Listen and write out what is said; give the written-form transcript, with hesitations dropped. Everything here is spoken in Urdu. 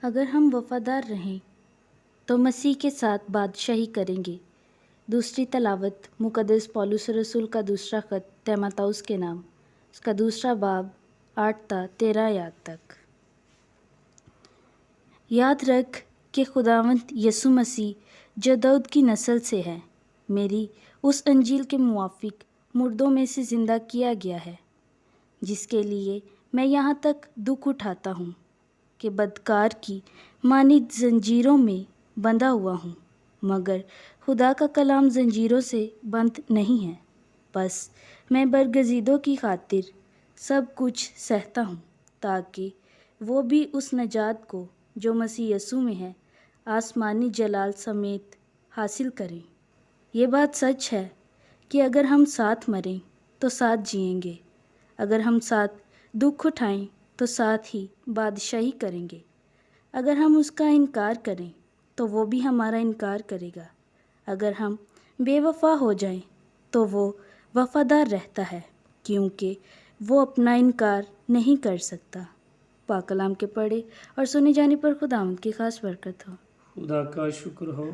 اگر ہم وفادار رہیں تو مسیح کے ساتھ بادشاہی کریں گے۔ دوسری تلاوت مقدس پولس رسول کا دوسرا خط تیموتھوس کے نام، اس کا دوسرا باب 8 تا 13 آیات تک۔ یاد رکھ کہ خداوند یسوع مسیح جو داؤد کی نسل سے ہے، میری اس انجیل کے موافق مردوں میں سے زندہ کیا گیا ہے، جس کے لیے میں یہاں تک دکھ اٹھاتا ہوں کہ بدکار کی مانند زنجیروں میں بندھا ہوا ہوں، مگر خدا کا کلام زنجیروں سے بند نہیں ہے۔ بس میں برگزیدوں کی خاطر سب کچھ سہتا ہوں، تاکہ وہ بھی اس نجات کو جو مسیح یسوع میں ہے آسمانی جلال سمیت حاصل کریں۔ یہ بات سچ ہے کہ اگر ہم ساتھ مریں تو ساتھ جئیں گے، اگر ہم ساتھ دکھ اٹھائیں تو ساتھ ہی بادشاہی کریں گے، اگر ہم اس کا انکار کریں تو وہ بھی ہمارا انکار کرے گا، اگر ہم بے وفا ہو جائیں تو وہ وفادار رہتا ہے، کیونکہ وہ اپنا انکار نہیں کر سکتا۔ پاک کلام کے پڑھے اور سنے جانے پر خداوند کی خاص برکت ہو۔ خدا کا شکر ہو۔